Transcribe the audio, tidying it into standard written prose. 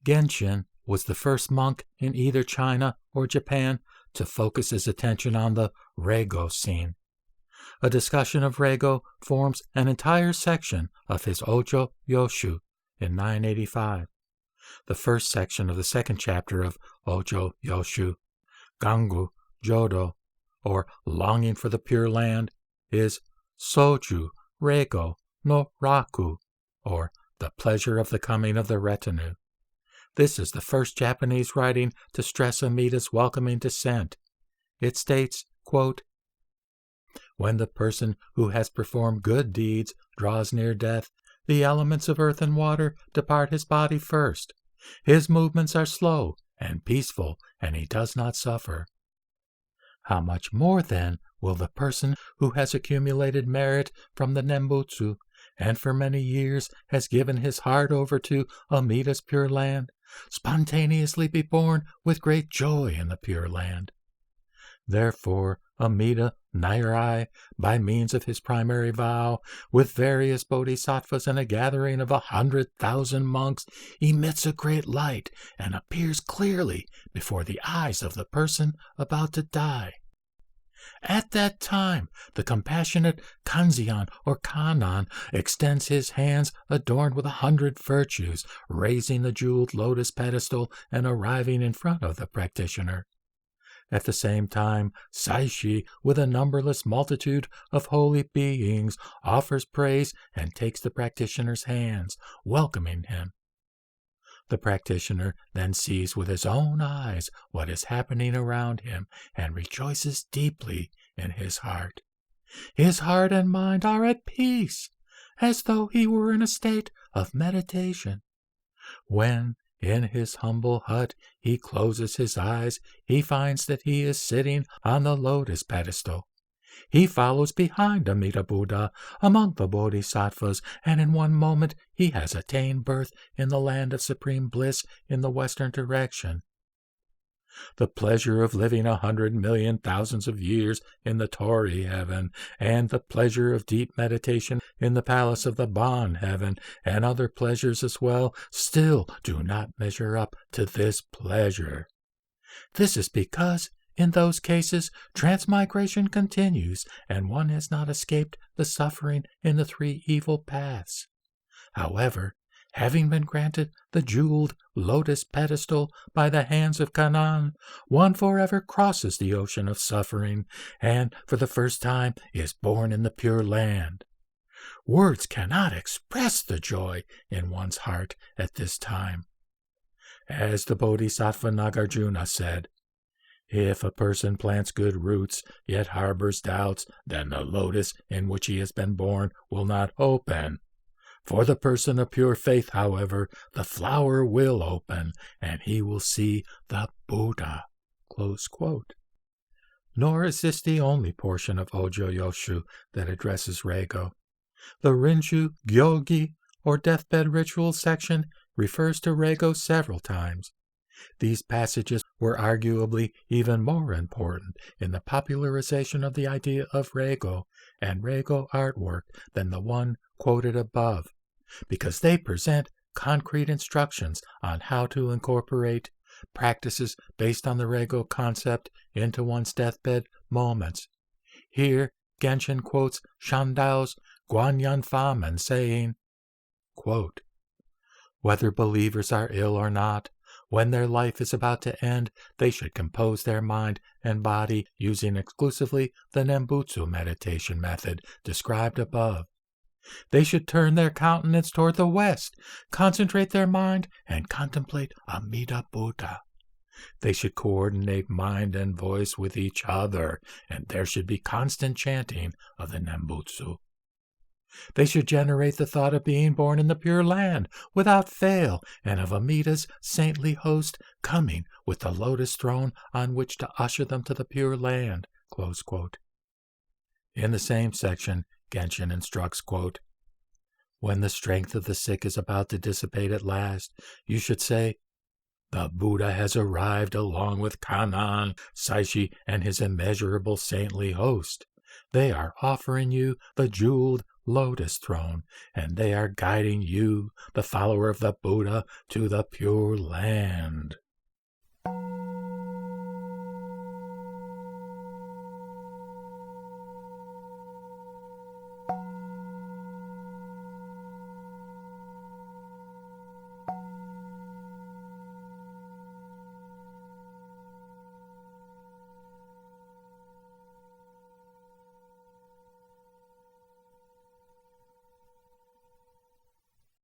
Genshin was the first monk in either China or Japan to focus his attention on the Reigo scene. A discussion of Reigo forms an entire section of his Ojo Yoshu in 985. The first section of the second chapter of Ojo Yoshu, Gangu Jodo, or Longing for the Pure Land, is Soju Reigo no Raku, or The Pleasure of the Coming of the Retinue. This is the first Japanese writing to stress Amida's welcoming descent. It states, quote, "When the person who has performed good deeds draws near death, the elements of earth and water depart his body first. His movements are slow and peaceful, and he does not suffer. How much more, then, will the person who has accumulated merit from the Nembutsu, and for many years has given his heart over to Amida's Pure Land, spontaneously be born with great joy in the Pure Land? Therefore, Amida Nairai, by means of his primary vow, with various bodhisattvas and a gathering of 100,000 monks, emits a great light and appears clearly before the eyes of the person about to die. At that time, the compassionate Kanzeon or Kannon extends his hands adorned with 100 virtues, raising the jeweled lotus pedestal and arriving in front of the practitioner. At the same time, Saishi, with a numberless multitude of holy beings, offers praise and takes the practitioner's hands, welcoming him. The practitioner then sees with his own eyes what is happening around him and rejoices deeply in his heart. His heart and mind are at peace, as though he were in a state of meditation. When, in his humble hut, he closes his eyes, he finds that he is sitting on the lotus pedestal. He follows behind Amida Buddha among the bodhisattvas, and in one moment he has attained birth in the land of supreme bliss in the western direction. The pleasure of living 100,000,000 thousands of years in the Tori heaven, and the pleasure of deep meditation in the palace of the Bon heaven, and other pleasures as well, still do not measure up to this pleasure. This is because, in those cases, transmigration continues, and one has not escaped the suffering in the three evil paths. However, having been granted the jeweled lotus pedestal by the hands of Kannon, one forever crosses the ocean of suffering, and for the first time is born in the Pure Land. Words cannot express the joy in one's heart at this time. As the Bodhisattva Nagarjuna said, "If a person plants good roots, yet harbors doubts, then the lotus in which he has been born will not open. For the person of pure faith, however, the flower will open, and he will see the Buddha." Close quote. Nor is this the only portion of Ojo Yoshu that addresses Reigo. The Rinju Gyogi, or deathbed ritual section, refers to Reigo several times. These passages were arguably even more important in the popularization of the idea of Reigo and Reigo artwork than the one quoted above, because they present concrete instructions on how to incorporate practices based on the Reigo concept into one's deathbed moments. Here, Genshin quotes Shandao's Guanyan Famen saying, quote, "Whether believers are ill or not, when their life is about to end, they should compose their mind and body using exclusively the Nembutsu meditation method described above. They should turn their countenance toward the west, concentrate their mind, and contemplate Amida Buddha. They should coordinate mind and voice with each other, and there should be constant chanting of the Nembutsu. They should generate the thought of being born in the Pure Land without fail, and of Amida's saintly host coming with the lotus throne on which to usher them to the Pure Land." Close quote. In the same section, Genshin instructs, quote, "When the strength of the sick is about to dissipate at last, you should say, 'The Buddha has arrived along with Kannon, Saishi, and his immeasurable saintly host. They are offering you the jeweled lotus throne, and they are guiding you, the follower of the Buddha, to the Pure Land.